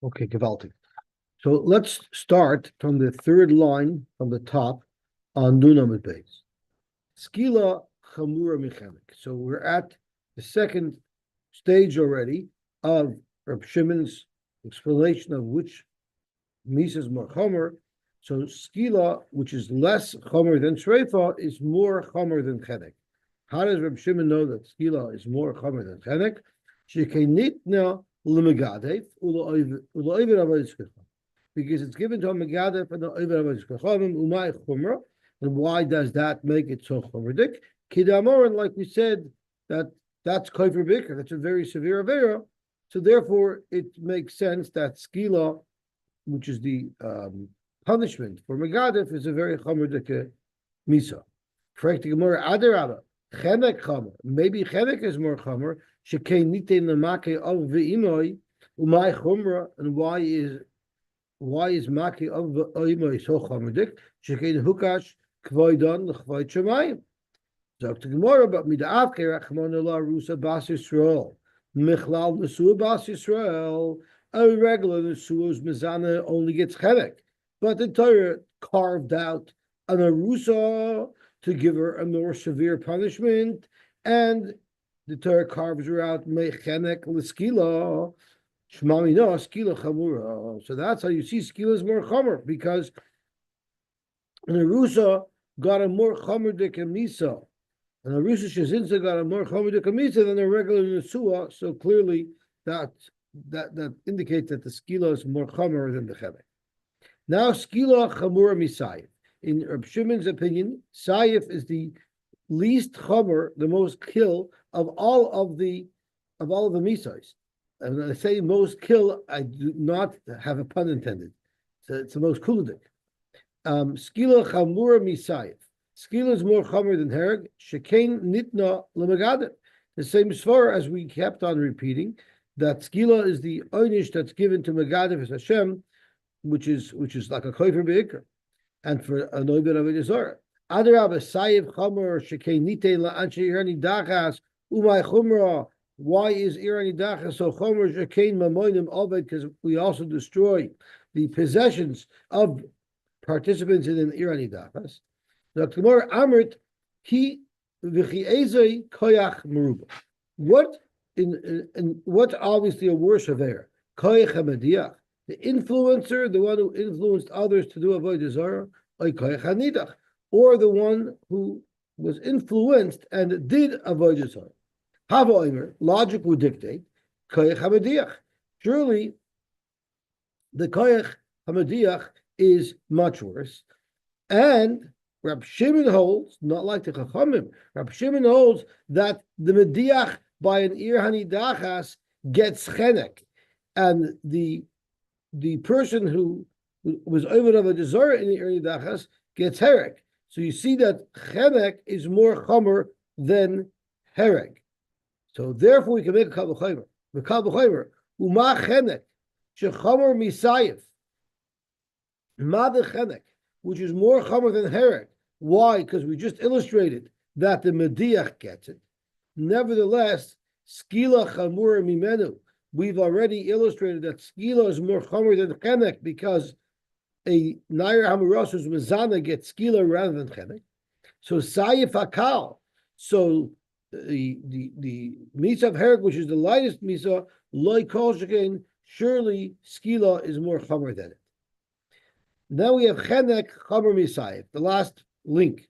Okay, gewaltig. So let's start from the third line from the top on Nunamid base. Skila chamura mechanik. So we're at the second stage already of Reb Shimon's explanation of which misa is more chomer. So skila, which is less chomer than shreifa, is more chomer than chenek. How does Reb Shimon know that skila is more chomer than chenek? Shekenitna l'megadef u'la'ovid avodas kacham. Because it's given to a megadef and the ovid avodas kachamim umay chumra. And why does that make it so chomerdik? Kidamoran, like we said, that's kofer bikr. That's a very severe avera. So therefore, it makes sense that skila, which is the punishment for megadef, is a very chomerdik misa. Correct the Gemara. Adarabba, chenek chomer. Maybe chenek is more chomer. Shekei nitein lemake of ve'imoy umay chumra. And why is maki of ve'imoy so chomerdik? Shekei hukash kvoidon l'chvoid shemayim. So the Gemara, but mid'av kerachmon la rusa bas Yisrael michlal nesua bas Yisrael. A regular nesua's mezana only gets chenek, but the Torah carved out an arusa to give her a more severe punishment, and the Torah carves her out mechenek l'skila. Shmami no skila chamura. So that's how you see skila is more chamer, because an arusa got a more chamer de kamisa. And a Arusa Shazinsa got a more chomer de kamisa than a regular nesua. So clearly that indicates that the skila is more chomer than the chenek. Now skila chamura misayif. In Reb Shimon's opinion, sayif is the least chomer, the most kill of all of the misais. And when I say most kill, I do not have a pun intended. So it's the most kuludik. Skila chamura misayif. Skila is more chomer than hereg. Shekain nitna l'megadef. The same svara as we kept on repeating, that skila is the oynish that's given to megadef as Hashem, which is like a kofer beikr, and for a noibed of Yisrael. Adarabba sayiv chomer shekain nitein la'anshe irani dachas umay chumra. Why is irani dachas so chomer shekain mamoinim oved? Because we also destroy the possessions of participants in an irani dachas. Dr. Gemara Amrit, he v'chi'ezei koyach meruba. What what's obviously a worse affair? Koyach hamadiach, the influencer, the one who influenced others to do avodah zarah, or koyach hanidach, or the one who was influenced and did avodah zarah. Hava omer, logic would dictate koyach hamadiach. Surely, the koyach hamadiach is much worse, and Rab Shimon holds, not like the Chachamim, Rab Shimon holds that the Mediach by an Ir Hanidachas gets chenek, and the person who was over of a desire in the Ir Hanidachas gets herek. So you see that chenek is more chomer than herek. So therefore we can make a kal v'chomer. The kal v'chomer, uma chenek, shechomer misayif, ma the chenek, which is more chomer than herek. Why? Because we just illustrated that the Mediach gets it. Nevertheless, skila chamura mimenu. We've already illustrated that skila is more chomer than chenek, because a nair hamurasus mezana gets skila rather than chenek. So sayif akal. So the misa of herek, which is the lightest misa, loy kol shekain, surely skila is more chomer than it. Now we have chenek chomer misayif, the last link.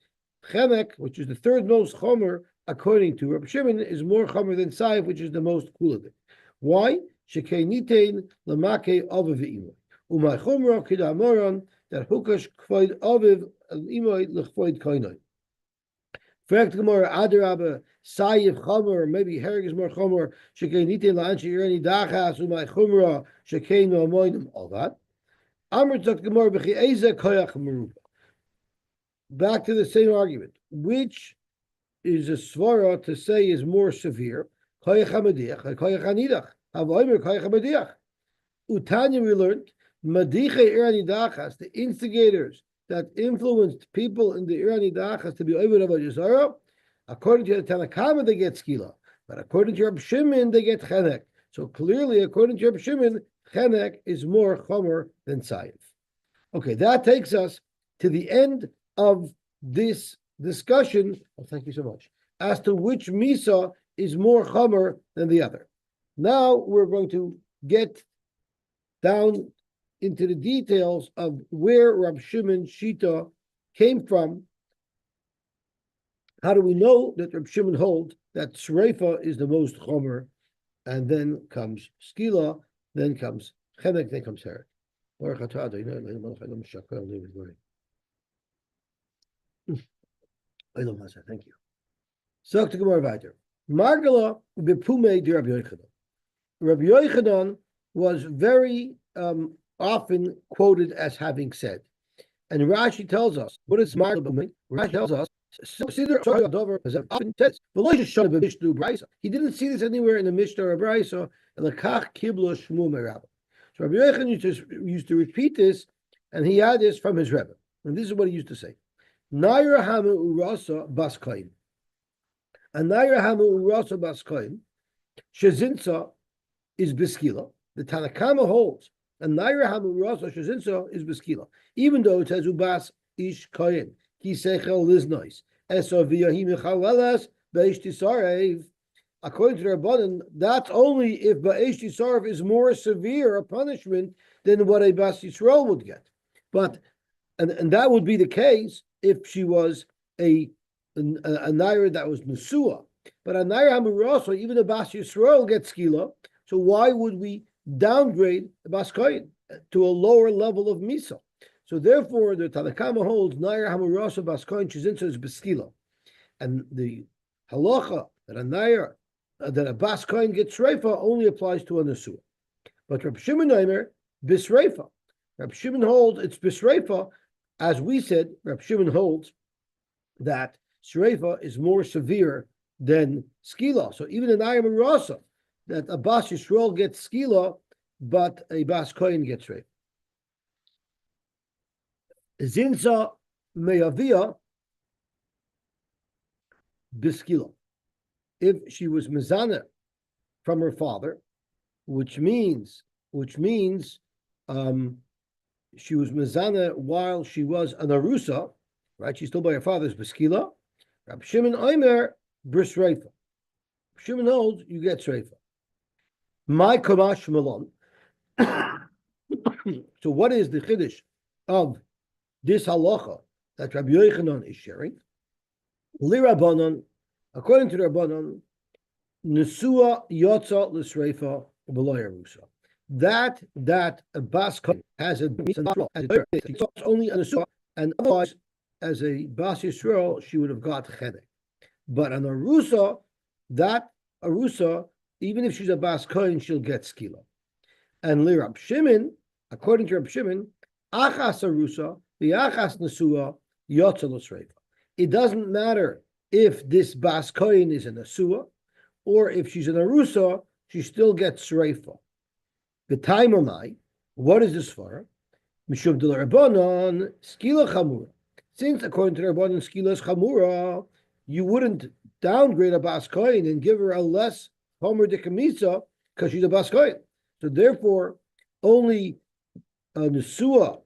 Chenek, which is the third most chomer, according to Reb Shimon, is more chomer than sayif, which is the most cool of it. Why? Shekei nitein lamake aviv v'imoy. Umay chumra kidamoran, that hukash kvoid aviv imoy l'chvoid koinoi. Fact Gemara Adarabba sayif chomer, maybe hereg is more chomer. Shekei nitein la'anshi irani dachas umay chumra shekei no amoinim, all that. Amr tzak Gemara b'chi'ezeh koyach meruba. Back to the same argument. Which is a svara to say is more severe? Koyach hamadiach, koyach hanidach. Havoimer koyach hamadiach. Utanya we learned madiche iranidachas, the instigators that influenced people in the iranidachas to be over avodah zarah. According to the Tanakama, they get skila, but according to Reb Shimon, they get chenek. So clearly, according to Reb Shimon, chenek is more chomer than tzayif. Okay, that takes us to the end of this discussion. Oh, thank you so much. As to which misa is more chomer than the other. Now we're going to get down into the details of where Rab Shimon Shita came from. How do we know that Rab Shimon holds that Sreifa is the most chomer, and then comes Skila, then comes Chemek, then comes Herek. Thank you. So to Gemara weiter. Margala bepume di Rabbi Yochanan. Rabbi Yochanan was very often quoted as having said, and Rashi tells us what is Margala bepume. Rashi tells us often says he didn't see this anywhere in the Mishnah or Brisa. So Rabbi Yochanan used to repeat this, and he had this from his Rebbe. And this is what he used to say. Naira hamu urasa baskoin. And Naira hamu urasa baskoin, shezinsa is beskila. The Tanakama holds, and Naira hamu urasa shezinsa is beskila. Even though it says ubas ish koyin, ki sechel liznais, eso viyahi michalelas beish tisarev. According to the Rabbanan, that's only if Ba'esh Yisarv is more severe a punishment than what a Bas Yisrael would get. But and that would be the case if she was a Naira that was Nesua. But a Naira Hamurasa, even a Bas Yisrael gets Skila. So why would we downgrade the Bas Koyin to a lower level of Misa? So therefore, the Tanakama holds Naira Hamurasa Bas Koyin Shizinsa is Beskila. And the halacha that a Naira that a Bas Kohen gets Shreifa only applies to a Nesua. But Reb Shimon Omer, Bisreifa. Reb Shimon holds it's Bisreifa. As we said, Reb Shimon holds that Shreifa is more severe than Skila. So even in Ayam Rasa, that a Bas Yisrael gets Skila, but a Bas Kohen gets Shreifa. Zinza Meyavia Biskila. If she was mezana from her father, which means she was mezana while she was an arusa, right? She's still by her father's beskila. Rab Shimon Omer bris reifa. Shimon holds you get reifa. My kamash malon. So what is the chiddush of this halacha that Rabbi Yochanan is sharing? Li Rabbanan. According to the Rabbanan, Nesua Yotza L'Sreifa B'Loyarusa. That a Bas has a it's only a Nesua, and otherwise, as a Bas Yisrael, she would have got Chedek. But an Arusa, that Arusa, even if she's a Bas Kohen, she'll get Skila. And Rab Shimon, according to Rab Shimon, Achas Arusa, the Achas Nesua Yotza L'Sreifa. It doesn't matter if this Bas Kohen is an Asua, or if she's an Arusa, she still gets Sreifa. The time of my, what is this for? Mishum de Rabbanon, Skila Chamura. Since according to the Rabbanon, Skila is Chamura, you wouldn't downgrade a Bas Kohen and give her a less Homer de Kamisa because she's a Bas Kohen. So therefore, only a Nesua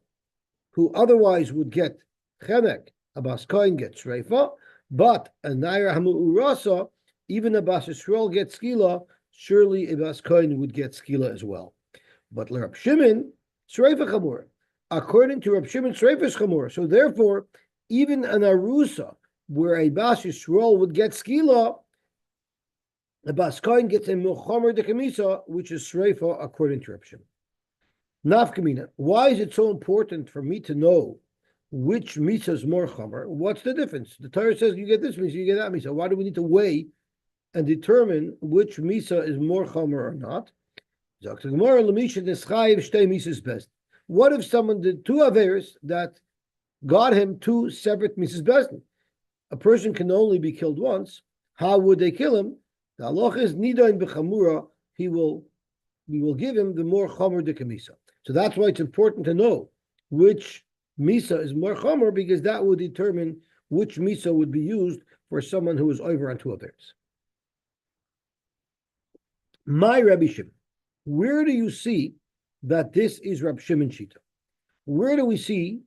who otherwise would get Chemek, a Bas Kohen gets Sreifa. But a Naira Hamu Urasa, even a Bas Yisrael gets Skila, surely a Bas Kohen would get Skila as well. But Rab Shimon, Sreifa Chamur. According to Rab Shimon, Sreifa is Chamur. So therefore, even an Arusa, where a Bas Yisrael would get Skila, a Bas Kohen gets a Milchomer de Kamisa, which is Sreifa according to Rab Shimon. Nafkamina, why is it so important for me to know which misa is more chomer? What's the difference? The Torah says you get this misa, you get that misa. Why do we need to weigh and determine which misa is more chomer or not? What if someone did two averes that got him two separate misas bestin? A person can only be killed once. How would they kill him? The halacha is nidain b'chamura. We will give him the more chomer de kamisa. So that's why it's important to know which Misa is more chomer, because that would determine which Misa would be used for someone who is over on two affairs. My Rabbi Shimon, where do you see that this is Rab Shimon Shita. Where do we see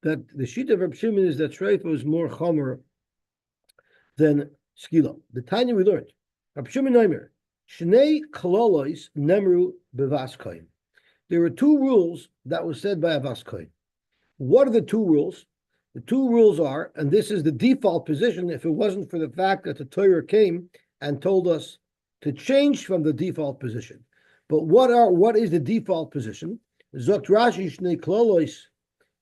that the Shita of Rab Shimon is that Shreifa is more chomer than Skila? The Tanya we learned. Rab Shimon Neimer, Shnei Kalolois Nemru Bevas Koyin. There were two rules that was said by Avas Koyin. What are the two rules? The two rules are, and this is the default position if it wasn't for the fact that the Torah came and told us to change from the default position. But what is the default position? Zokt Rashi Shnei Klolois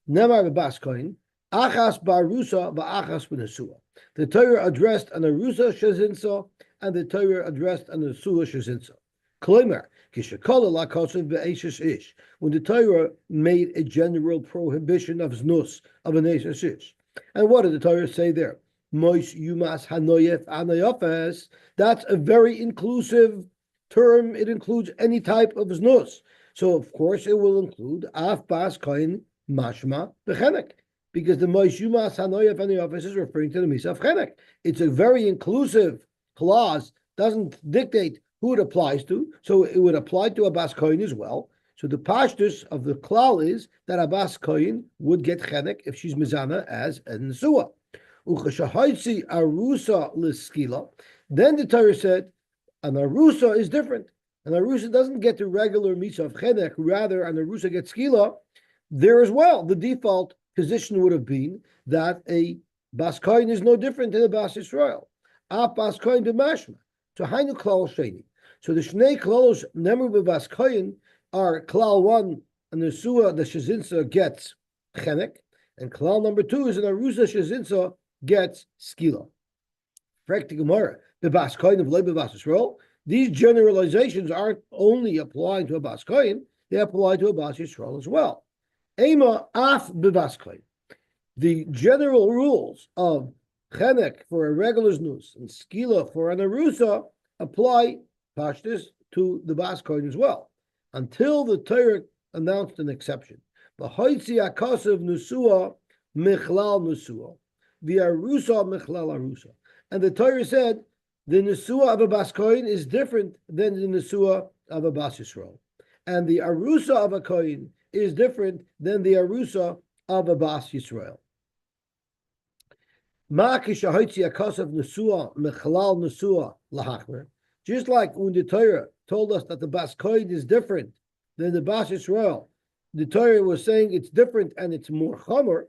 Nemar Bebas Koyin Achas Barusa Ba'achas B'Nesua. The Torah addressed an Arusa Shazinsa and the Torah addressed an Nesua Shazinsa. Kloimer Kishakola Lakosav Be'eshes Ish. When the Torah made a general prohibition of znus of an eshes ish, and what did the Torah say there? Mois Yumas Hanoyef Anayofes. That's a very inclusive term. It includes any type of znus. So of course it will include Af Bas Koin Mashma Bechenek, because the Mois Yumas Hanoyef Anayofes is referring to the Misa of Chenek. It's a very inclusive clause. Doesn't dictate who it applies to, so it would apply to Abbas Koyin as well. So the pashtus of the klal is that Abbas Koyin would get chenek if she's mizana as a nesua. Uchashahaitzi arusa l'skila. Then the Torah said an arusa is different. An arusa doesn't get the regular misa of chenek, rather an arusa gets skila. There as well, the default position would have been that a Bas Koyin is no different than a Bas Yisrael. A Bas Koyin b'mashma. So Hainu Klal Sheni. So the Shnei Klalos Nemru B'Bas Koyin are Klal 1, and the Nesua, the Shazinsa gets Chenek, and Klal number 2 is an Arusa Shazinsa gets Skila. Frekti Gemara, B'Bas Koyin of B'Bas Yisrael. These generalizations aren't only applying to a Bas Koyin, they apply to a Bas Yisrael as well. Ema Af B'Bas Koyin. The general rules of Chenek for a regular znus and skila for an arusa apply pashtus to the Bas Koyin as well, until the Torah announced an exception. The hoitzi akasav nusua michlal nusua, the arusa michlal arusa, and the Torah said the nusua of a Bas Koyin is different than the nusua of a Bas Yisrael, and the arusa of a Koyin is different than the arusa of a Bas Yisrael. Just like when the Torah told us that the Bas Koyin is different than the Bas Yisrael, the Torah was saying it's different and it's more chomer.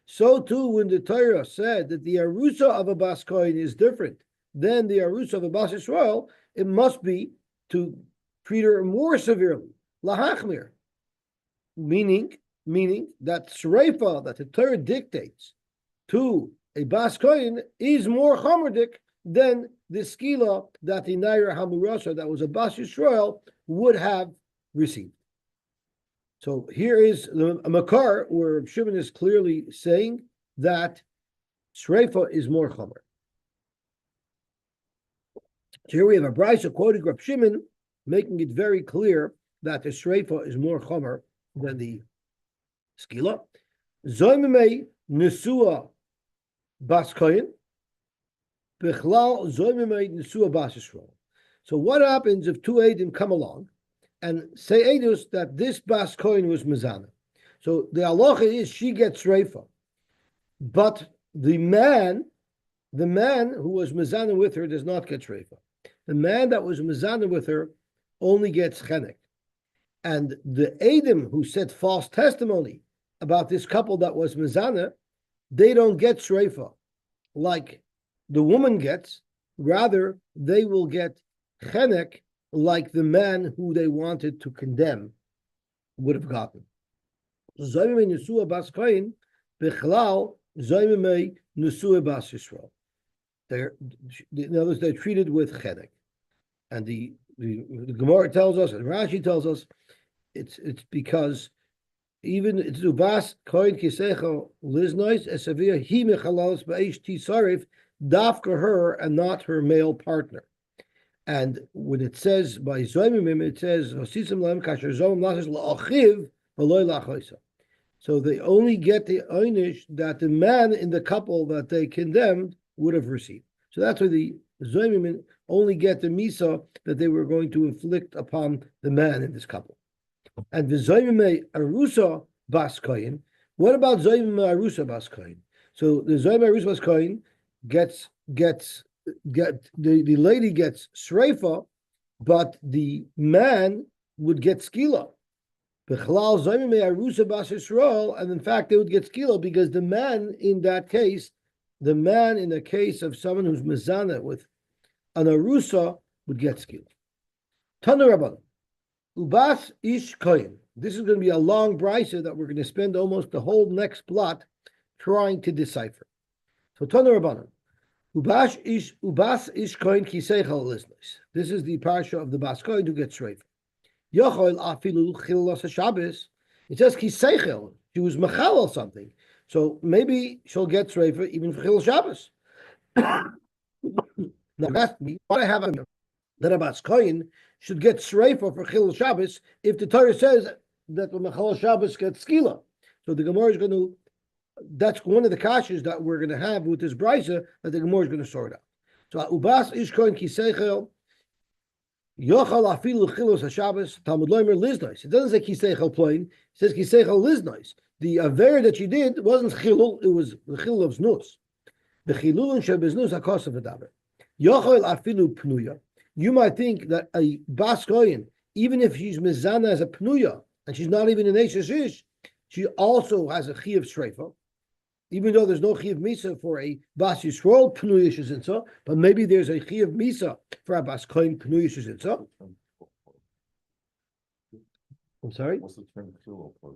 So too, when the Torah said that the arusa of a Bas Koyin is different than the arusa of a Bas Yisrael, it must be to treat her more severely, lahachmir, meaning that shreifa that the Torah dictates to a Bas Koyin is more chomerdik than the skila that the Naira Hamurasa, that was a Bas Yisrael, would have received. So here is a makar where Shimon is clearly saying that shreifa is more chomer. So here we have a brisa quoting Rab Shimon, making it very clear that the shreifa is more chomer than the skila. Zoymimei nesua Bas Koyin, bichlal zoymimei nesua Bas Yisrael. So what happens if two Eidim come along and say Eidus that this Bas Koyin was mezana? So the halacha is she gets reifa, but the man who was mezana with her does not get reifa. The man that was mezana with her only gets chenek. And the Eidim who said false testimony about this couple that was mezana, they don't get shreifa like the woman gets. Rather, they will get chenek like the man who they wanted to condemn would have gotten. In other words, they're treated with chenek. And the Gemara tells us, and Rashi tells us, it's because even it's Ubas Koyin Kisecho Liznois Esavia He Mechalos Baish Tisarif Dafka her and not her male partner. And when it says by Zoimim, it says Hosisim Lam Kasher Zom Lasis La'achiv V'loy Lachoisa. So they only get the einish that the man in the couple that they condemned would have received. So that's why the Zoimim only get the misa that they were going to inflict upon the man in this couple. And the zoymei arusa bas koyin. What about zoymei arusa bas koyin? So the zoymei arusa bas koyin gets the lady gets shreifa, but the man would get skila. And in fact, they would get skila because the man in the case of someone who's mezana with an arusa would get skila. Tanu Rabban, ubas ish koyin. This is going to be a long brisa that we're going to spend almost the whole next plot trying to decipher. So Tanu Rabban, ubas ish koyin kiseichal lisnos. This is the parsha of the bas koyin who gets shreifa. Yochol afilu chilas Shabbos. It says kiseichel. She was machal something, so maybe she'll get shreifa even for chil Shabbos. Now ask me, what I have that a bas koyin should get shreifa for chil Shabbos if the Torah says that the machal Shabbos gets skila. So the Gemara is going to. That's one of the kashas that we're going to have with this brisa that the Gemara is going to sort out. So ubas ish koyin kiseichel. Yochal afilu chilos haShabbos Talmud Loimer liznos. It doesn't say kiseichel ploin. It says kiseichel liznos. The aver that she did wasn't chilul; it was the chilul of znus. The chilulin shebeznus hakosav v'daber. Yochal afilu pnuya. You might think that a bas koyin, even if she's mezana as a pnuya and she's not even an eshes, she also has a chiyuv shreifa. Even though there's no chiyuv misa for a bas yisrael pnuya shezinsa, but maybe there's a chiyuv misa for a bas koyin pnuya shezinsa. I'm sorry. What's the term chilul for?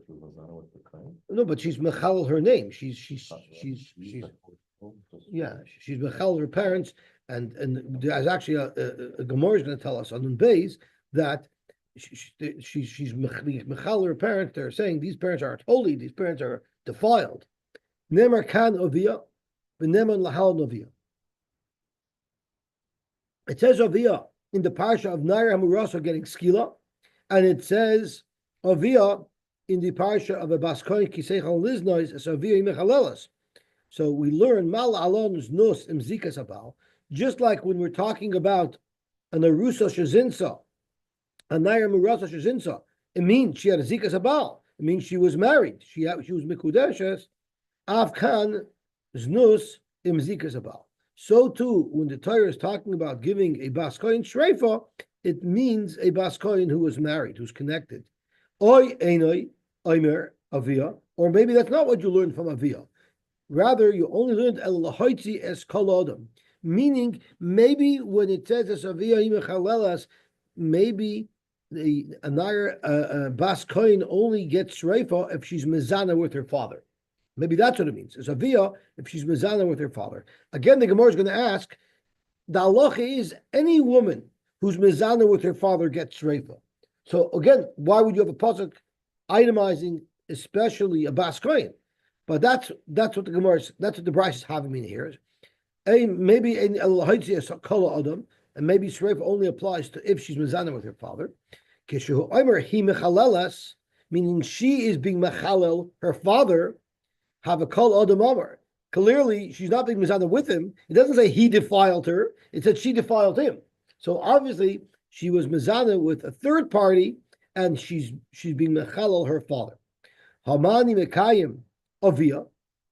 No, but she's mechal her name. She's mechal her parents, and there's actually a Gemara is going to tell us on Beis that she's mechal her parents. They're saying these parents aren't holy. These parents are defiled. Nemar kan ovia, v'nemar lahal novia. It says ovia in the parsha of Nair Hamurasa getting skila, and it says ovia in the parsha of a bas koyin kiseichal liznois as ovia imechalelas. So we learn mal alon's nus imzikas abal, just like when we're talking about an arusa shezinsa, a Nair Hamurasa shezinsa. It means she had a zikas abal. It means she was married. She was mikudeshes. Avkan znus imzikas abal. So too, when the Torah is talking about giving a bas koyin shreifa, it means a bas koyin who was married, who's connected. Oy enoi oimer avia, or maybe that's not what you learned from avia. Rather, you only learned el lahoitzi es kol adam, meaning maybe when it says as avia imechalelas, maybe the anayr bas koyin only gets shreifa if she's mezana with her father. Maybe that's what it means. It's avia if she's mezana with her father. Again, the Gemara is going to ask, the halacha is any woman who's mezana with her father gets shreifa. So again, why would you have a pasuk itemizing especially a bas koyin? But that's what the Gemara is, that's what the Bryce is having in here. Maybe in al-haitzi is kol adam, and maybe shreifa only applies to if she's mezana with her father. Kishu omer hi mechalelas, meaning she is being mechalel her father. Have a kol adam amar. Clearly, she's not being mizana with him. It doesn't say he defiled her. It said she defiled him. So obviously, she was mizana with a third party, and she's being mechalal her father. Hamani mekayim avia.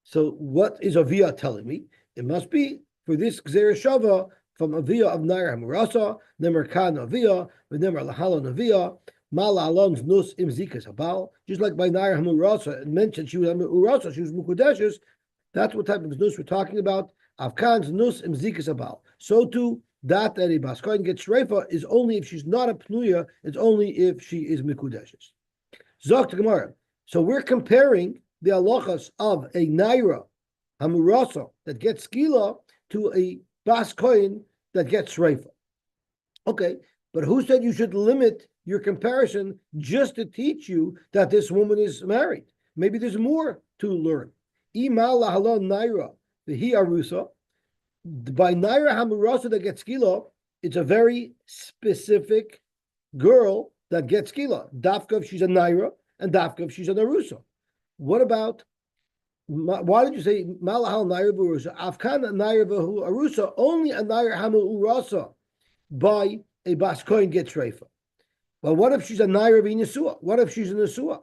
So what is avia telling me? It must be for this gzera shava from avia of Nair Hamurasa, nemer kan avia, v'nemer lahalon avia. Mal alon's nus imzikas habal, just like by Nair Hamurasa, it mentioned she was Hamurasa, she was mukudeshes. That's what type of nus we're talking about. Avkan's nus imzikas habal. So too, that a bas koyin gets shreifa is only if she's not a pnuya. It's only if she is mikudeshes. Zok Gemara. So we're comparing the halachas of a Naira Hamurasa that gets skila to a bas koyin that gets shreifa. Okay, but who said you should limit your comparison just to teach you that this woman is married? Maybe there's more to learn. Imal lahalon naira v'hi arusa. By naira hamurasa that gets skila, it's a very specific girl that gets skila. Dafka if she's a naira, and dafka if she's an arusa. What about? Why did you say malahal naira v'arusa? Afkan naira v'hu arusa. Only a naira hamurasa by a bas kohen gets shreifa. But what if she's a naira v'nesua? What if she's a nesua?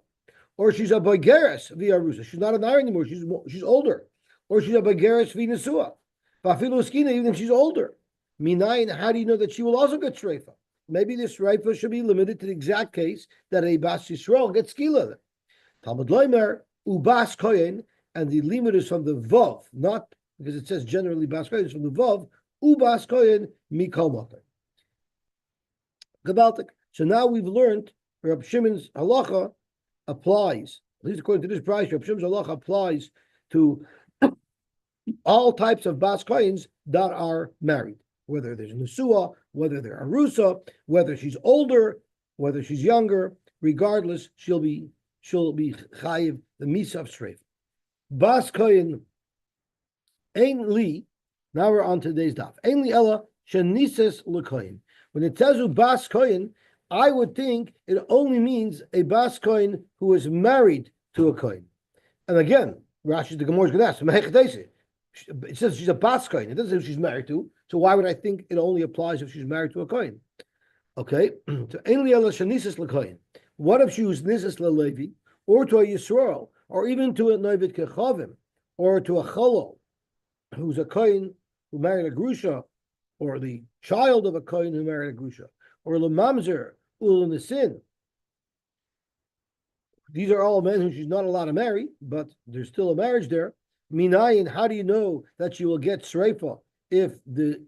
Or she's a bogeres v'arusa? She's not a naira anymore. She's older. Or she's a bogeres v'nesua. Ba'afilu skina, even if she's older. Minayin, how do you know that she will also get shreifa? Maybe this shreifa should be limited to the exact case that a bas Yisrael gets skila. Talmud Loimer, ubas kohen, and the limit is from the vav, not because it says generally bas kohen, it's from the vav, ubas kohen mikol makom. Gabaltik. So now we've learned Reb Shimon's halacha applies, at least according to this price, Reb Shimon's halacha applies to all types of bas kohens that are married, whether there's nesua, whether they're arusa, whether she's older, whether she's younger, regardless, she'll be chayiv the misa of shreif. Bas kohen ein li. Now we're on today's daf. Ein li ella shenises lekohen. When it says bas kohen, I would think it only means a bas kohen who is married to a kohen. And again, Rashi the Gemara is going to ask, it says she's a bas kohen. It doesn't say who she's married to. So why would I think it only applies if she's married to a kohen? Okay, so ein li ella shenises lekohen. What if she was nises lelevi, or to a Yisrael, or even to a Novid Kechavim, or to a Cholo, who's a Kohen who married a Grusha, or the child of a Kohen who married a Grusha, or Lamamzer, Ulanisin. These are all men who she's not allowed to marry, but there's still a marriage there. Minayin, how do you know that she will get Sreifa if the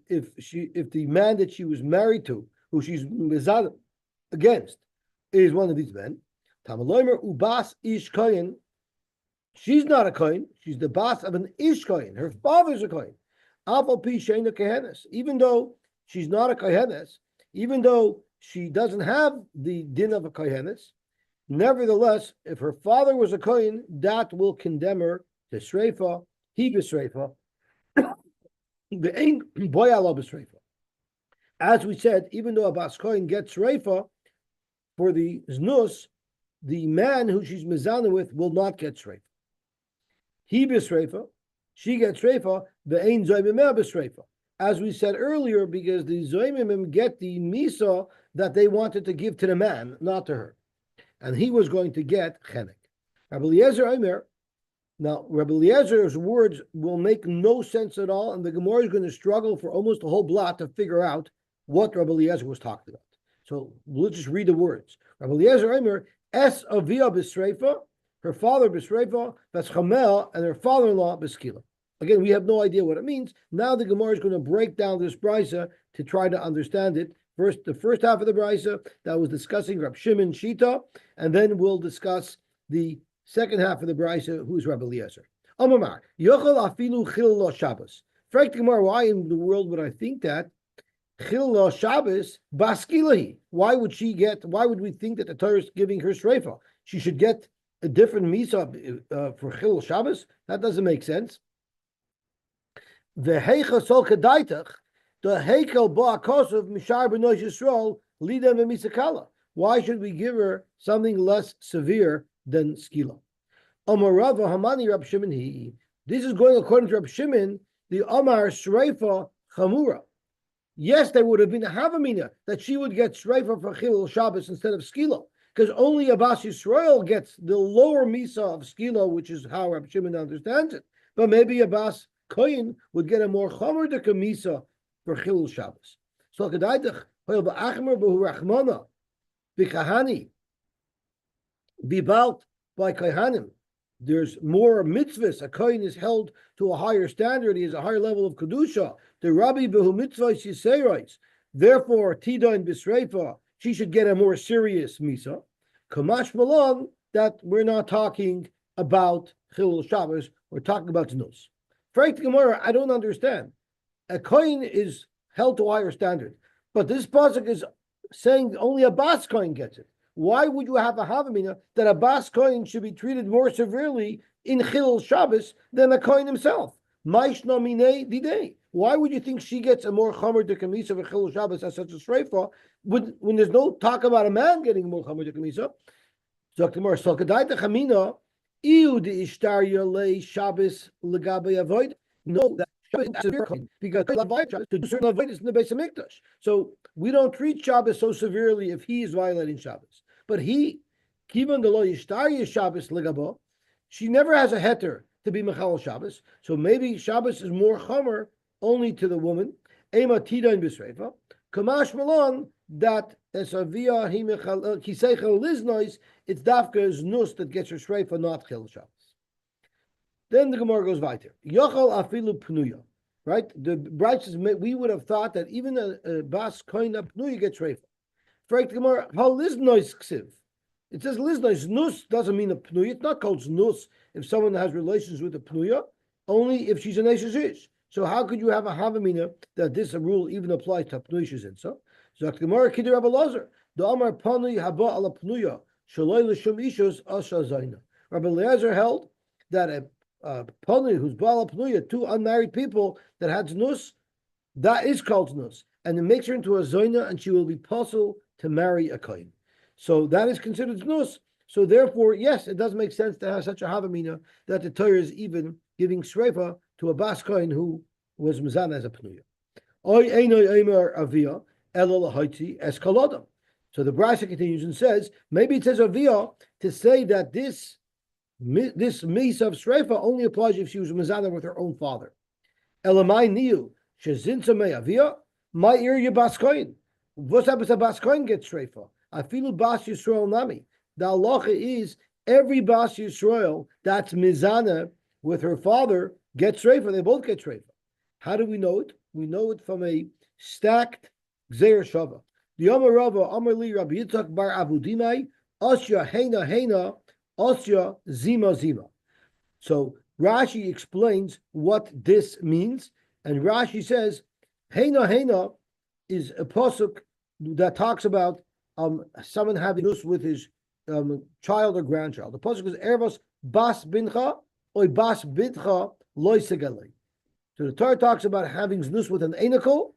man that she was married to, who she's mizad against, is one of these men? Tamaloimer ubas ish kohen. She's not a kohen. She's the bas of an ish kohen. Her father's a kohen. Afal pi sheina kohenes. Even though she's not a kohenes, even though she doesn't have the din of a kohenes, nevertheless, if her father was a kohen, that will condemn her to shreifa. He b'shreifa. The ain't boyala b'shreifa. As we said, even though a bas kohen gets shreifa for the znus, the man who she's mizana with will not get shreifa. He b'shreifa, she gets shreifa, the ein zoymimeh b'shreifa. As we said earlier, because the zoymimim get the misa that they wanted to give to the man, not to her. And he was going to get chenek. Rabbi Eliezer Omer, now Rabbi Eliezer's words will make no sense at all, and the Gemara is going to struggle for almost a whole blot to figure out what Rabbi Eliezer was talking about. So we'll just read the words. Rabbi Eliezer Omer, Es avia b'shreifa, her father b'shreifa, that's chamel, and her father-in-law b'skila. Again, we have no idea what it means. Now the Gemara is going to break down this brisa to try to understand it. First, the first half of the brisa that was discussing Rab Shimon Shita, and then we'll discuss the second half of the brisa, who's Rabbi Eliezer. Amamar, yochel afilu chil lo Shabbos. Frank the Gemara, why in the world would I think that? Chil lo Shabbos baskilahi. Why would we think that the Torah is giving her shreifa? She should get a different misa for Chil Shabbos? That doesn't make sense. The heicha sol kedaitach, the heikel ba'akosov mishar b'nosh Yisrael lidem emisakala. Why should we give her something less severe than skila? Amar Rava Hamani Rab Shimon he. This is going according to Rab Shimon, the Amar shreifa chamura. Yes, there would have been a havamina that she would get shreifa for Chil Shabbos instead of skila, because only a bas Yisrael gets the lower misa of skila, which is how Rab Shimon understands it. But maybe a bas kohen would get a more chomer de misa for Chil Shabbos. So kedaitach hoil ba'achmer b'hu rachmana b'kahani bibalt by kohanim. There's more mitzvahs. A kohen is held to a higher standard. He has a higher level of kedusha. The rabbi behu mitzvahs yiserais. Therefore, tida and bisreifa, she should get a more serious misa. Kamash malon, that we're not talking about Chil Shabbos. We're talking about znus. Frank Gemara, I don't understand. A kohen is held to a higher standard, but this pasuk is saying only a bas kohen gets it. Why would you have a havamina that a bas kohen should be treated more severely in Chil Shabbos than a kohen himself? Maishna minei didei. Why would you think she gets a more chomer de kamisa for Chil Shabbos as such a shreifa when there's no talk about a man getting more chomer de kamisa? So Gemara, so kedai chamina iu de ishtarya le Shabbos legabe avoid. No, that because to do certain avoidance in the Beis Hamikdash. So we don't treat Shabbos so severely if he is violating Shabbos. But he, Kivan de lo yishtar Shabbos legabo, she never has a heter to be Mechal Shabbos. So maybe Shabbos is more chomer only to the woman. Ema tidain b'sreifa. Kamash malon that esavia he mechal kiseichel liznois. It's dafka's nus that gets her shreifa, not chil Shabbos. Then the Gemara goes weiter. Yochal afilu pnuya. Right? The righteous, we would have thought that even a bas koina pnuya gets shreifa. Frank the Gemara, how liznois ksiv. It says liznois. Nus doesn't mean a pnuya. It's not called nus if someone has relations with a pnuya, only if she's an eshes. So how could you have a havamina that this rule even applies to pnuya in? So the Gemara kider Rabbi Lazar, the Amar panui haba ala pnuya shaloi l'shum ishus asha zayna. Rabbi Lazar held that a panui who's bala pnuya, two unmarried people that had znus, that is called znus, and it makes her into a zayna, and she will be possible to marry a kohen. So that is considered znus. So therefore, yes, it does make sense to have such a havamina that the Torah is even giving shreifa to a bas kohen who was mizan as a pnuya. Oy einoi eimer avia elol haiti eskalodam. So the Brisa continues and says, maybe it says avia to say that this mis of shreifa only applies if she was mizana with her own father. Elamai niu shezinsa me avia my area bas kohen. What happens to bas kohen gets shreifa? I feel bas Yisrael nami. The halacha is every bas Yisrael that's mizana with her father gets shreifa. They both get shreifa. How do we know it? We know it from a stacked gzeir shava. The Amar Rava Amar Li Rabbi Yitzchak bar Avudimai Asya Heina Heina Asya Zima Zima. So Rashi explains what this means, and Rashi says Heina Heina is a pasuk that talks about someone having nus with his child or grandchild. The pasuk is Ervos Bas Bincha or Bas Bincha Loy Segalei. So the Torah talks about having znus with an enikol.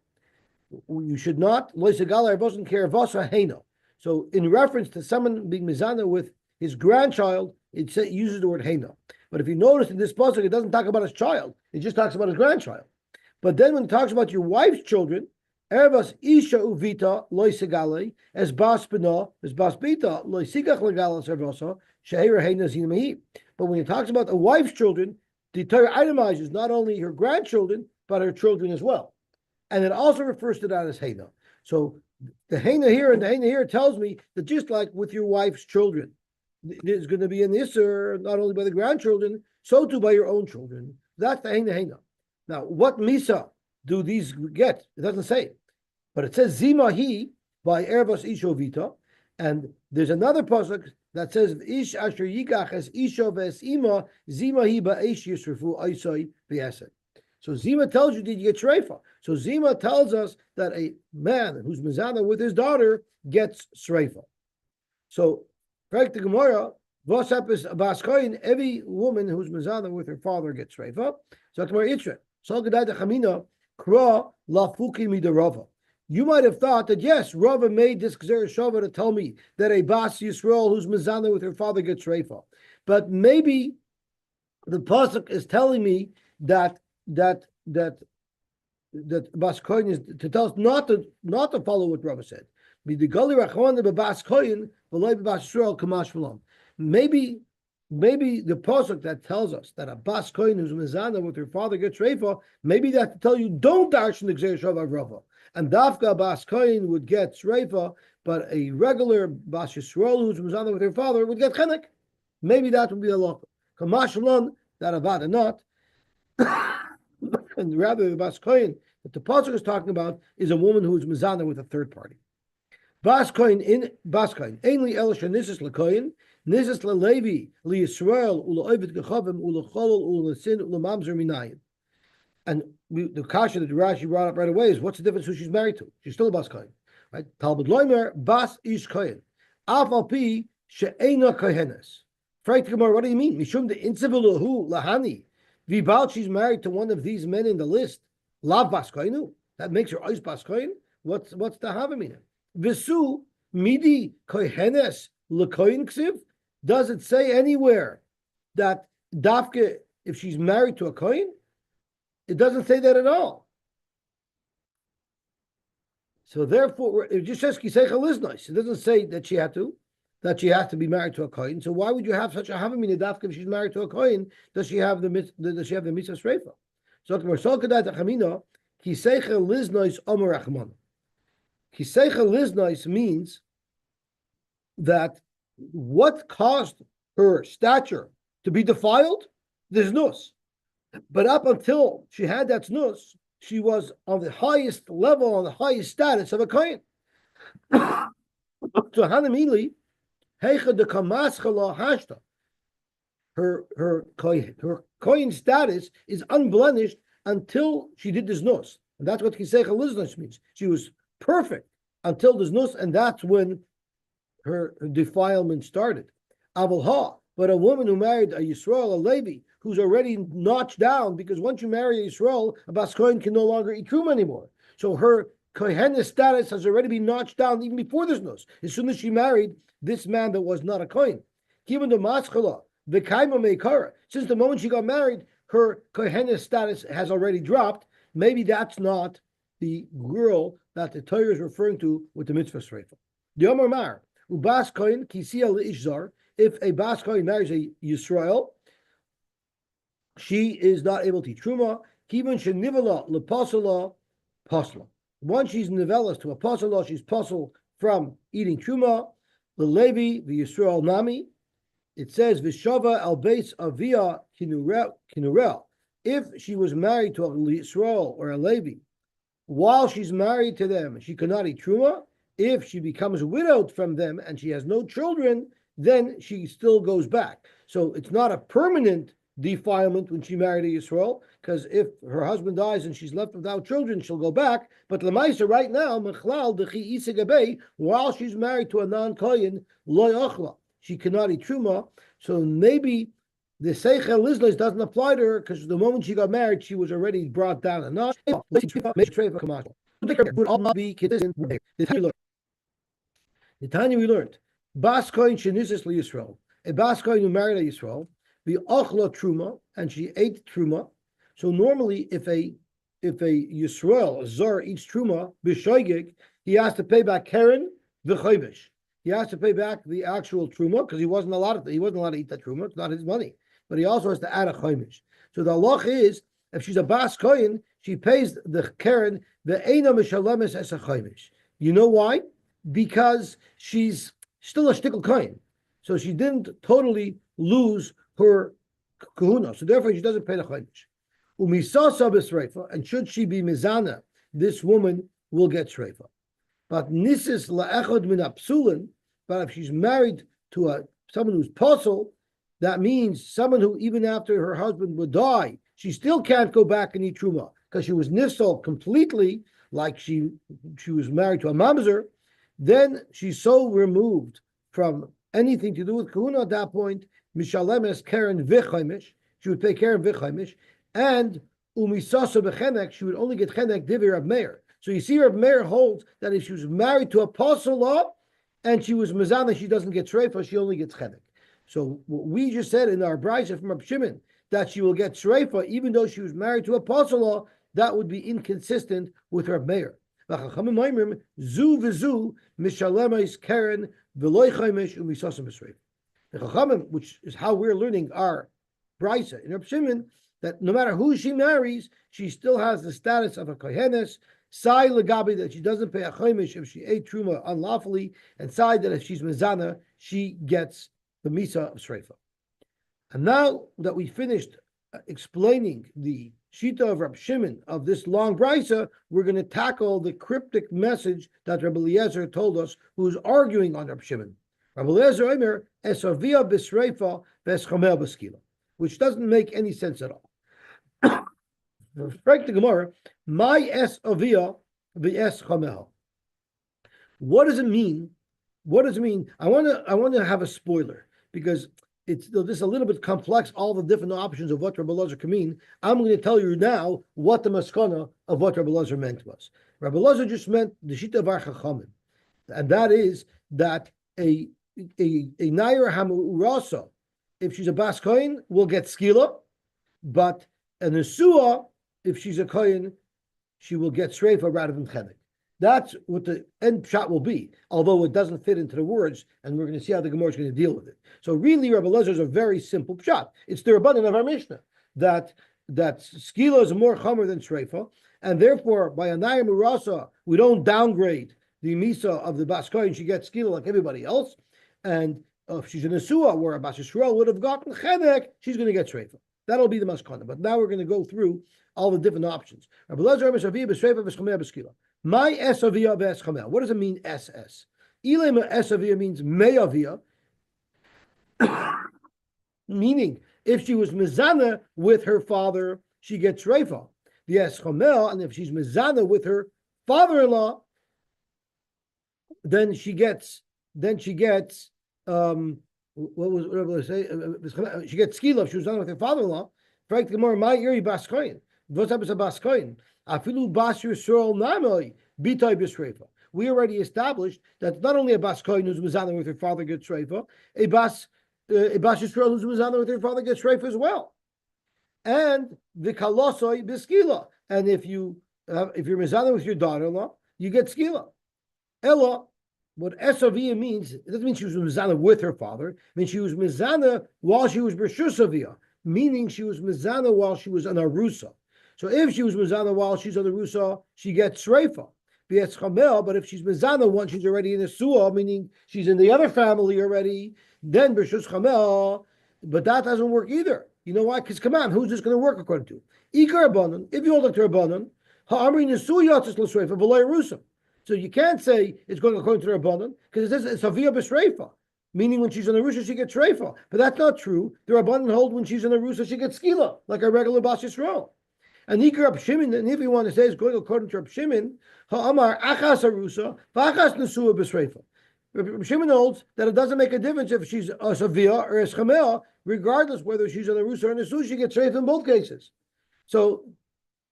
You should not Loy Segalei doesn't care Vasa Heina. So in reference to someone being mizana with his grandchild, it uses the word Heina. But if you notice in this pasuk, it doesn't talk about his child; it just talks about his grandchild. But then when it talks about your wife's children, Ervas Isha Uvita Loy Segalei as Bas Bina as Bas Bita Loy Sigach Legalas Ervasa Sheher Heina Zinamahi. But when it talks about a wife's children, the Torah itemizes not only her grandchildren, but her children as well. And it also refers to that as Heina. So the Heina here and the Heina here tells me that just like with your wife's children, there's going to be an Isser, not only by the grandchildren, so too by your own children. That's the Heina Heina. Now, what Misa do these get? It doesn't say. But it says Zimahi by Ervas Ishovita. And there's another pasuk that says Ish Asher Yikach as Isha Vesima Zimahi Ba'esh Yisrafu Aisai V'Yaseh. So Zima tells you that you get shreifa. So Zima tells us that a man who's mizana with his daughter gets shreifa. So, correct the Gemara, Vosapis Baskoin, every woman who's mizana with her father gets shreifa. So Gemara Itra, so Gedai Chamina, Kra Lafuki Midarava. You might have thought that yes, Rava made this Gzer Shava to tell me that a Bas Yisrael who's mizana with her father gets shreifa. But maybe the pasuk is telling me that Bas Kohen is to tell us not to follow what Rava said. Maybe the pasuk that tells us that a Bas Kohen who's mizana with her father gets shreifa, maybe that to tell you don't darshan the Gzer Shava of Rava. And Dafka Bas Kohen would get shreifa, but a regular Bas Yisrael who's mizana with her father would get chenek. Maybe that would be a law. Kamashalon that avada not. And rather the Bas Kohen that the pasuk is talking about is a woman who is mizana with a third party. Bas Kohen ainly el shenisis lekohen nisis lelevi liyisrael ulaovid gechavim ulacholol ulasin ulamamzer minayin. And the kasha that Rashi brought up right away is what's the difference who she's married to? She's still a Bas Kohen, right? Talmud Loimer Bas Ish Kohen Af al pi she'ena kohenes. Frank Gemara, what do you mean? Mishum de insivilahu lahani. Vibal, she's married to one of these men in the list. Lav Bas Kohen. That makes her Ois Bas Kohen. What's the havamina? Visu midi kohenes lekohen ksiv. Does it say anywhere that dafke if she's married to a kohen? It doesn't say that at all. So therefore, it just says kiseicha liznais. It doesn't say that she has to be married to a kohen. So why would you have such a havamina dafka if she's married to a kohen? Does she have the mitzvah shreifa? So kiseicha liznais omer achmana. Kiseicha liznais means that what caused her stature to be defiled? The znus. But up until she had that znus, she was on the highest level, on the highest status of a kohen. So Hanamili, Heicha de Kamaschala Hashta. Her kohen status is unblemished until she did this nus. And that's what Kiseicha Liznus means. She was perfect until this nus, and that's when her defilement started. Avalha, but a woman who married a Yisrael, a Levi, who's already notched down, because once you marry a Yisrael, a Bas Kohen can no longer eat Truma anymore. So her Kohenes status has already been notched down even before this nus. As soon as she married this man that was not a Kohen. Given the Maschala, the Kaima Meikara, since the moment she got married, her Kohenes status has already dropped. Maybe that's not the girl that the Torah is referring to with the mitzvah Sreifa. The Yomar Mar, Ubas Kohen, Kisia Leishzar, if a Bas Kohen marries a Yisrael, she is not able to eat Truma. Kivan Shenivala Lepasala Pasla. Once she's nivelas to a pasala, she's puzzled from eating Truma. The Levi, the Yisrael Nami, it says Vishava al Beis Avia Kinurel. If she was married to a Yisrael or a Levi, while she's married to them, she cannot eat Truma. If she becomes widowed from them and she has no children, then she still goes back. So it's not a permanent defilement when she married a Yisrael, because if her husband dies and she's left without children, she'll go back. But Lamaisa right now, Mechlal Dechi Isagabe, while she's married to a non-Kohen, Loy Ochla, she cannot eat Truma. So maybe the Seichel Lizlis doesn't apply to her, because the moment she got married, she was already brought down a notch. The Tanya we learned, Bas Kohen Shenisis Yisrael, a Bas Kohen who married a Yisrael, the Ochla Truma, and she ate Truma. So normally, if a Yisrael, a Zor, eats Truma, B'shoigig, he has to pay back Keren v'choyvish. He has to pay back the actual Truma, because he wasn't allowed to eat that Truma. It's not his money. But he also has to add a choyvish. So the halach is, if she's a Bas Kohen, she pays the Keren, the Eina Mishalemes as a choyvish. You know why? Because she's still a shtickle Kohen. So she didn't totally lose her kahuna. So therefore, she doesn't pay the chodesh. Umisasa b'sreifa, and should she be mizana, this woman will get shreifa. But nisis la'echad min apsulin, but if she's married to someone who's posel, that means someone who even after her husband would die, she still can't go back and eat truma, because she was nifsal completely, like she was married to a mamzer. Then she's so removed from anything to do with kahuna at that point. Mishalemes Keren v'choymish, she would pay Keren v'choymish, and umisasa b'chenek, she would only get chenek divi Rab Meir. So you see, Rab Meir holds that if she was married to a apostle and she was mezana, she doesn't get shreifa, she only gets chenek. So what we just said in our brayso from Rab Shimon, that she will get shreifa even though she was married to a apostle, that would be inconsistent with Rab Meir. Zu v'zu mishalemes Keren v'loy choymish umisasa b'shreifa. The Chachamim, which is how we're learning our brayso in Reb Shimon, that no matter who she marries, she still has the status of a kohenes. Sai legabi, that she doesn't pay a chomish if she ate truma unlawfully, and sai that if she's mezana, she gets the misa of shreifa. And now that we finished explaining the shita of Reb Shimon of this long brayso, we're going to tackle the cryptic message that Rabbi Eliezer told us, who's arguing on Reb Shimon. Rabbi Eliezer Omer esavia b'sreifa v'eschomel b'skila, which doesn't make any sense at all. Frank the Gemara, my esavia v'eschomel. What does it mean? What does it mean? I want to have a spoiler, because it's this a little bit complex. All the different options of what Rabbi Eliezer can mean. I'm going to tell you now what the maskana of what Rabbi Eliezer meant was. Rabbi Eliezer just meant the shita of our chachamim, and that is that a naira hamurasa, if she's a bas kohen, will get skila, but a nesua if she's a kohen, she will get shreifa rather than chenek. That's what the end shot will be, although it doesn't fit into the words, and we're going to see how the Gemara is going to deal with it. So really, Rabbi Lezer is a very simple shot. It's the Rabbanan of our Mishnah that skila is more chomer than shreifa, and therefore by anayim urasa we don't downgrade the misa of the bas kohen. She gets skila like everybody else, and if she's in a suah where a bas Yisrael would have gotten chenek, she's going to get shreifa. That'll be the maskana. But now we're going to go through all the different options. Rabbi Lezer b'shaviyah b'shreifa b'schameh b'skila. My esaviyah v'eschamel. What does it mean, SS? Ilema esaviyah means me'aviyah, meaning if she was mezana with her father, she gets reifa. The eschamel, and if she's mezana with her father-in-law, then she gets what was I say? She gets skila if she was mezana with her father-in-law. My iri baskoyin. What's up as a baskoyin? We already established that not only a bas kohen who's mezana with her father gets shreifa, a bas Yisrael who's mezana with her father gets shreifa as well, and the kalosoi b'skila. And if you're mezana with your daughter-in-law, you get skila. Ella, what esavia means, it doesn't mean she was mezana with her father. It means she was mezana while she was b'shusavia, meaning she was mezana while she was an arusa. So if she was mezana while she's on the rusa, she gets shreifa. But if she's mezana once she's already in the suah, meaning she's in the other family already, then b'shus chamel. But that doesn't work either. You know why? Because come on, who's this going to work according to? Ikar Rabbanan. If you hold it to Rabbanan, ha'amri nesu yatzis l'shreifa v'lo yerusa. So you can't say it's going according to Rabbanan because it says it's avia b'shreifa, meaning when she's in the rusa she gets shreifa. But that's not true. The Rabbanan hold when she's in the rusa she gets skila like a regular bas Yisrael. And Ikar Rab Shimon, and if you want to say it's going according to Rab Shimon, ha'amar achas arusa v'achas nesua b'shreifa. Rab Shimon holds that it doesn't make a difference if she's a savia or a schamel, regardless whether she's an arusa or a nesu, she gets shreifa in both cases. So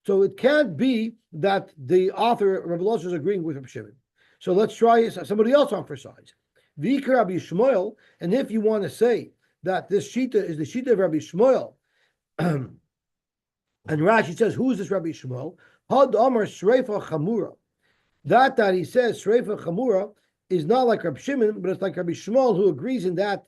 it can't be that the author Rab Lezer is agreeing with Rab Shimon. So let's try somebody else on for sides. V'ikar Rabbi Shmuel, and if you want to say that this shita is the shita of Rabbi Shmuel. And Rashi says, who is this Rabbi Shmuel? Had Amar Shreifa Chamura. That he says Shreifa Chamura is not like Rabbi Shimon, but it's like Rabbi Shmuel who agrees in that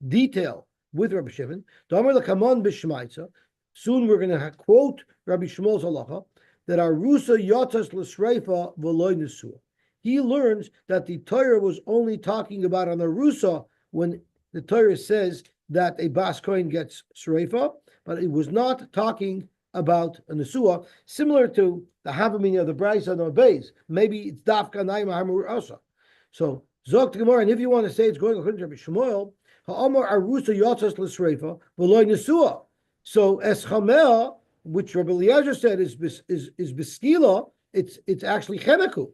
detail with Rabbi Shimon. Damar Lekaman B'Shmaitza. Soon we're going to quote Rabbi Shmuel's halacha that Arusa Yotzas L'Shreifa V'Loi Nesua. He learns that the Torah was only talking about an Arusa when the Torah says that a Bas Kohen gets Shreifa, but it was not talking about a nesua, similar to the havamina of the Brisa and Beis. Maybe it's dafka naim hamur asa. So zok Gemara, and if you want to say it's going according to Rabbi Shmuel, ha'amar arusa yotzas l'sreifa v'loy nesua. So eschamel, which Rabbi Eliezer said is beskila, it's actually cheneku.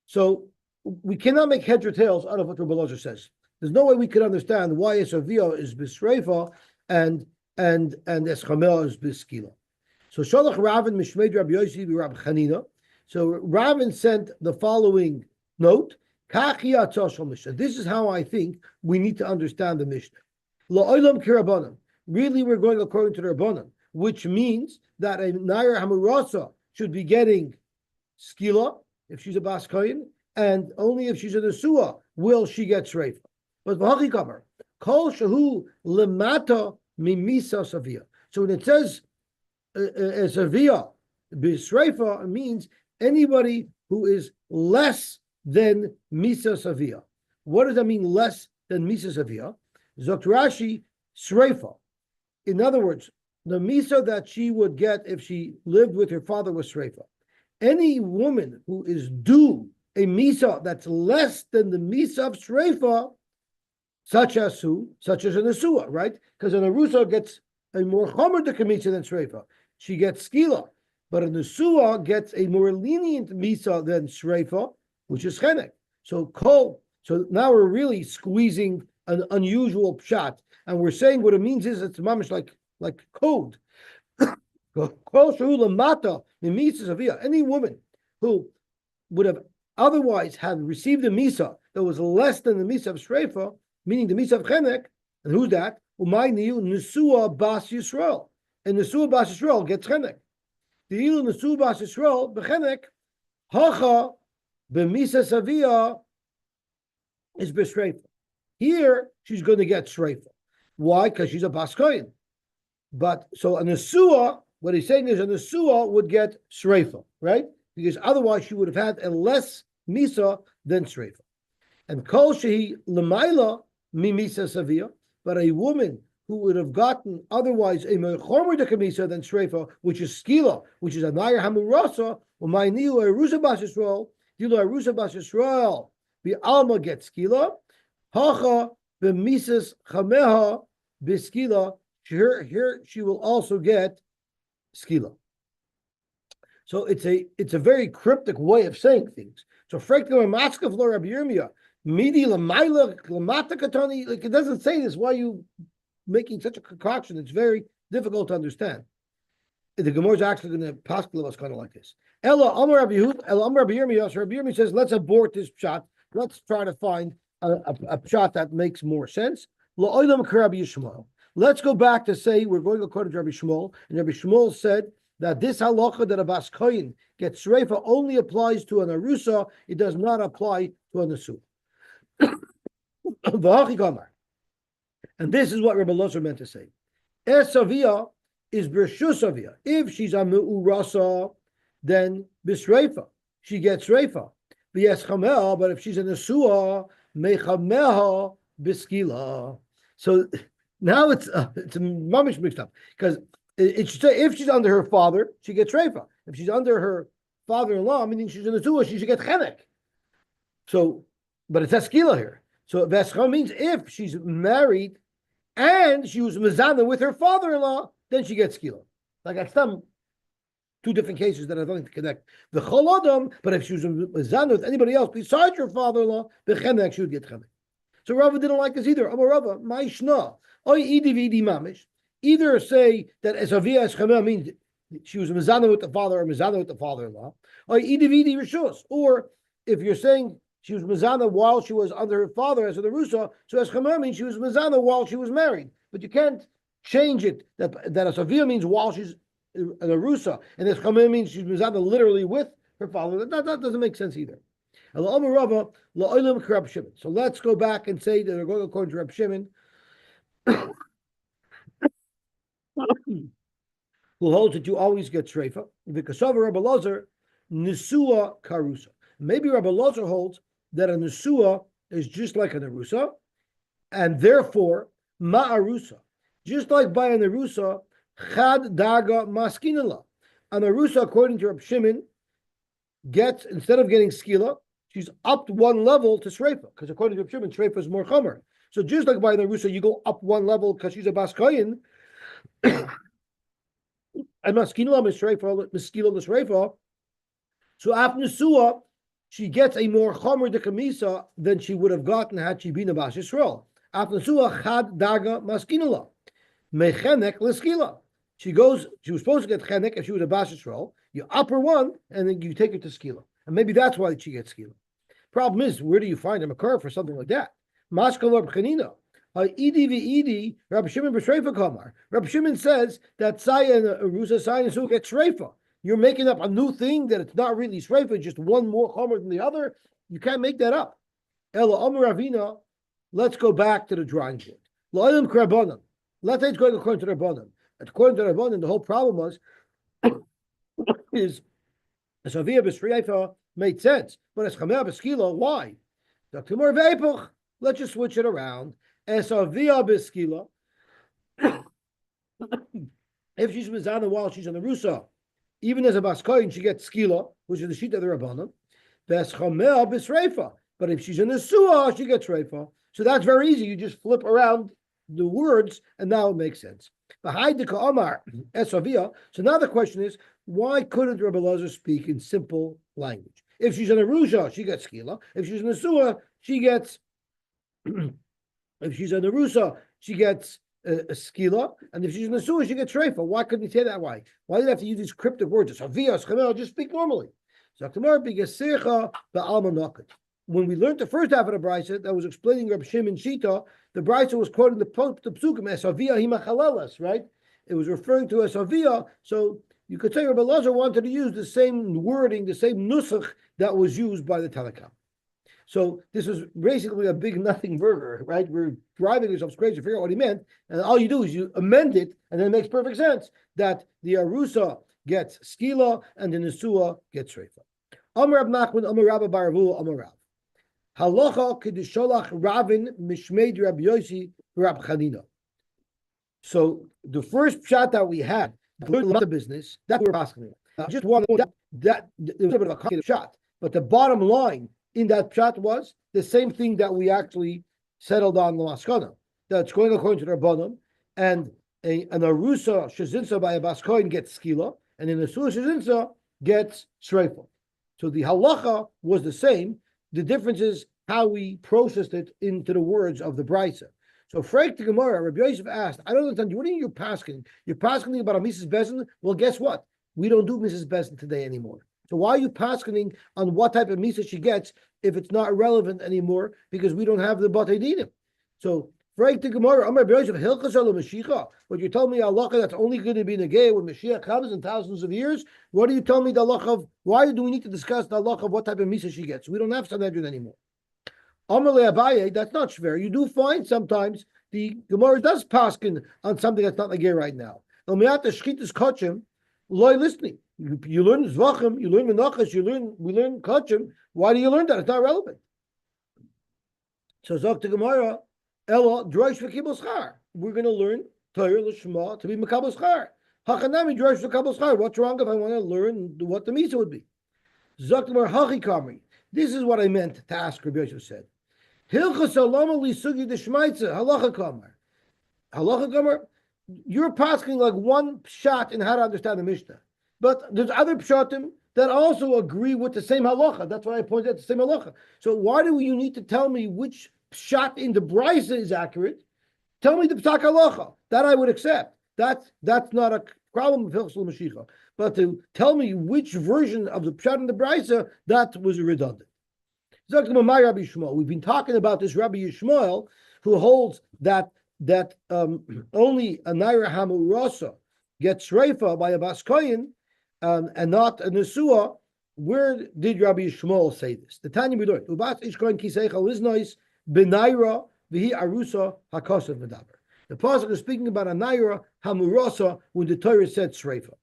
So we cannot make heads or tails out of what Rabbi Eliezer says. There's no way we could understand why esavia is bisreifa and eschamel is beskila. So Shalach Ravin Mishmeid Rabbi Yosy Rabbi Chanina. So Ravin sent the following note. This is how I think we need to understand the Mishnah. La'olam kirabanan. Really, we're going according to the Rabbanan, which means that a Nair Hamurasa should be getting skila if she's a Bas Kohen, and only if she's a Nesua will she get shreifa. But v'hachi kavar kol shehu lemata mimisa savia. So when it says savia b'shreifa, means anybody who is less than misa savia. What does that mean? Less than misa savia? Zok Rashi shreifa. In other words, the misa that she would get if she lived with her father was shreifa. Any woman who is due a misa that's less than the misa of shreifa, such as who? Such as an Nesua, right? Because an Arusa gets a more chomer to misa than shreifa. She gets skila. But a Nesua gets a more lenient misa than shreifa, which is chenek. So now we're really squeezing an unusual pshat, and we're saying what it means is it's mamish like code. Any woman who would have otherwise had received a misa that was less than the misa of shreifa, meaning the misa of chenek, and who's that? Nesua bas Yisrael, and Nesua bas Yisrael gets chenek. The ilu nesu bas Yisrael bechenek hacha b'misa savia is b'shreifa. Here she's going to get shreifa. Why? Because she's a bas kohen. But so a nesua, what he's saying is a nesua would get shreifa, right? Because otherwise she would have had a less misa than shreifa. And kol shehi lemaila mi misa savia, but a woman who would have gotten otherwise a mechomer de kamisa than shreifa, which is skila, which is a nair hamurasa, umayniu erusa bas Yisrael, dilu erusa bas Yisrael, the alma gets skila, hacha b'misas chameha b'skila. Here she will also get skila. So it's a very cryptic way of saying things. So frankly, maskav lo Rabbi Yirmiyah, midi lamayla lamata katani, like it doesn't say this. Why are you making such a concoction? It's very difficult to understand. The Gemara is actually going to paskel us kind of like this. Ella Amar Rabbi Yirmiyah. So Rabbi Yirmiyah says, let's abort this pshat. Let's try to find a pshat that makes more sense. La'olam k'Rabbi Yishmael. Let's go back to say we're going according to Rabbi Shmuel, and Rabbi Shmuel said that this halacha that a bas kohen gets shreifa only applies to an arusa; it does not apply to a nesu. And this is what Rabbi Lozer meant to say. Esavia is b'rshusavia. If she's a me'urasa, then b'shreifa she gets shreifa. V'yeschamel, but if she's a nesua, mechameha b'skila. So now it's mamish mixed up because it should say if she's under her father, she gets shreifa. If she's under her father-in-law, meaning she's in a nesua, she should get chenek. So, but it says skila here. So v'escham means if she's married and she was mezana with her father-in-law, then she gets skila. Like that's some two different cases that I don't think to connect. The chol adam, but if she was mezana with anybody else besides her father-in-law, the chenek she would get chenek. So Rava didn't like this either. Amar Rava, my shna, oy idi v'idi mamish. Either say that esavia eschamel means she was mezana with the father or mezana with the father-in-law, or idi v'idi rishus. Or if you're saying she was mezana while she was under her father as a rusa, so eschamel means she was mezana while she was married. But you can't change it that esavia means while she's a rusa, and eschamel means she's mezana literally with her father. That doesn't make sense either. So let's go back and say that they're going according to Reb Shimon, who holds that you always get shreifa. Because of Rabbi Lozer, nesua karusa. Maybe Rabbi Lozer holds that a nesua is just like an arusa, and therefore ma'arusa, just like by an arusa, chad daga maskinala. An arusa, according to Reb Shimon, gets, instead of getting skila, she's upped one level to shreifa, because according to Reb Shimon, shreifa is more chomer. So just like by the Rusa, you go up one level because she's a bas kohen, and maskila misreifa, miskila misreifa. So after Nesua, she gets a more chomer de kamisa than she would have gotten had she been a bas Yisrael. After Nesua, chad daga maskinala, mechenek leskila. She was supposed to get chenek if she was a bas Yisrael. You up her one, and then you take her to skila, and maybe that's why she gets skila. Problem is, where do you find a makar for something like that? Maskal Rab Chanina, Idi v'Idi, Rab Shimon b'Shreifa Kamar. Rab Shimon says that Saya and Rusa Saya and get Shreifa. You're making up a new thing that it's not really Shreifa, just one more chomer than the other. You can't make that up. Ela Amar Ravina. Let's go back to the drawing board. La'olam k'Rabbanan. Let's say it's going according to Rabbanan. According to Rabbanan, the whole problem was is Savia b'Shreifa made sense, but as Chamel b'Skila, why? Dr. Mor Veipuch. Let's just switch it around. Esavia b'Skila. If she's mizana while she's on the rusa, even as a bas kohen, she gets skila, which is the sheet of the rabbanon. V'eschamel b'Shreifa. But if she's in the suah, she gets shreifa. So that's very easy. You just flip around the words, and now it makes sense. So now the question is, why couldn't Rabbi Lozer speak in simple language? If she's in a rusha, she gets skila. If she's in a suah, she gets. If she's in the rusa, she gets a skila, and if she's in the suah, she gets shreifa. Why couldn't he say that? Why did he have to use these cryptic words? It's avia, schemel, just speak normally. When we learned the first half of the brisa that was explaining Reb Shimon Shita, the brisa was quoting the psukim as avia himachalelas, right? It was referring to as avia, so You could say Rabbi Elazar wanted to use the same wording, the same nusach that was used by the Tanakh. So this is basically a big nothing burger, right? We're driving ourselves crazy to figure out what he meant, and all you do is you amend it, and then it makes perfect sense that the Arusa gets skila and the Nesua gets Shreifa. Amar Rab Nachman, Amar Rabba Baravu, Amar Rav. Halacha kedisholach Ravin mishmeid Rab Yosy Rab Chanina. So the first shot that we had, the business, that we're asking. Just one that it was a bit of a complicated shot, but the bottom line in that shot was the same thing that we actually settled on the Maskana. That's going according to the Rabbanim, and an Arusa Shazinsa by a Baskoin gets skila, and an Asura Shazinsa gets Shreifa. So the halacha was the same. The difference is how we processed it into the words of the Brisa. So Freik the Gemara, Rabbi Yosef asked, I don't understand, what are you pasking? You're pasking about a Mrs. Bezin? Well, guess what? We don't do Mrs. Bezin today anymore. So why are you pasking on what type of Misa she gets if it's not relevant anymore because we don't have the Batei Dinim? So Freik the Gemara, Amar Rabbi Yosef, Hilchas ala Mashiach, what you told me halacha that's only going to be negay when Mashiach comes in thousands of years? What do you tell me the halacha of, why do we need to discuss the halacha of what type of Misa she gets? We don't have Sanhedrin anymore. Amar Abaye, that's not fair. You do find sometimes the Gemara does paskin on something that's not negay right now. Loy listening. You learn Zvachim, you learn Menachas, we learn Kachim. Why do you learn that? It's not relevant. So Zok to Gemara, Ella, Droish v'kibel schar. We're going to learn Torah l'shma to be Mekabel schar. Hachanami Droish v'kabel schar. What's wrong if I want to learn what the Misa would be? Zok to Gemara, Hachi Kamri. This is what I meant to ask, Rabbi Yosef said. Hilchas alama li sugi d'shmaitza, halacha kamar. Halacha kamar, you're passing like one shot in how to understand the Mishnah. But there's other pshatim that also agree with the same halacha. That's why I pointed out the same halacha. So why do you need to tell me which shot in the Brisa is accurate? Tell me the psak halacha. That I would accept. That's not a problem of Hilchos Mashiach. But to tell me which version of the pshat in the Brisa, that was redundant. We've been talking about this Rabbi Yishmael, who holds that only a Naira Hamurasa gets Shreifa by a Baskoyin and not a Nesua. Where did Rabbi Yishmael say this? The Tanya we learned, Ubat Ishkoin Kiseicha Liznois Benaira Vihi Arusa Hakosav Medaber. The pasuk is speaking about a Naira Hamurasa when the Torah said Shreifa.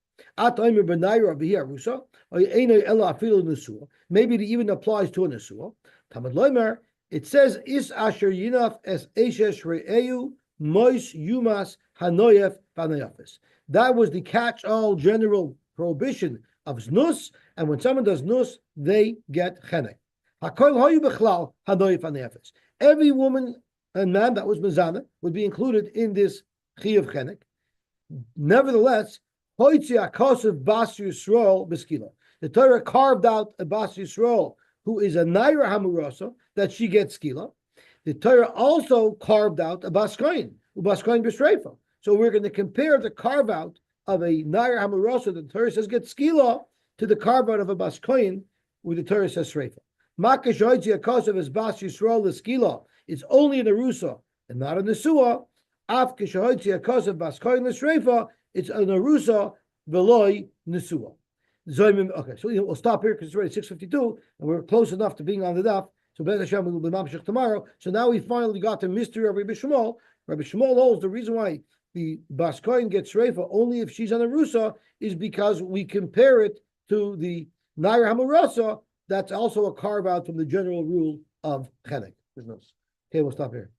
Maybe it even applies to a Nesua. Tamad Loimer, it says, Is Asher Yinaf es Eshesh Re'eu Mois Yumas Hanoyef Panayafis. That was the catch-all general prohibition of Znus, and when someone does Nus, they get Chenek. Hakol Hoyu Bechlal Hanoyef Panayafis. Every woman and man that was Mezana would be included in this Chi of Chenek. Nevertheless, the Torah carved out a Bas Yisrael who is a Naira Hamurasa that she gets skila. The Torah also carved out a Baskoin, Ubaskoin B'Shreifa. So we're going to compare the carve out of a Naira Hamurasa that the Torah says gets skila to the carve out of a Baskoin where the Torah says Shreifa. Makash Hoitzi Akasav is Bas Yisrael the skila. It's only in a Rusa and not in the Nesua. Af Kishahoitzi Akasav Baskoin the Shreifa. It's an arusa veloy nesua. Okay, so we'll stop here because it's already 6:52 and we're close enough to being on the daf. So Bez Hashem will be mamshich tomorrow. So now we finally got the mystery of Rabbi Shmuel. Rabbi Shmuel holds the reason why the Baskoin gets reifa only if she's on a rusa is because we compare it to the Nair Hamurasa. That's also a carve out from the general rule of chenek. Okay, we'll stop here.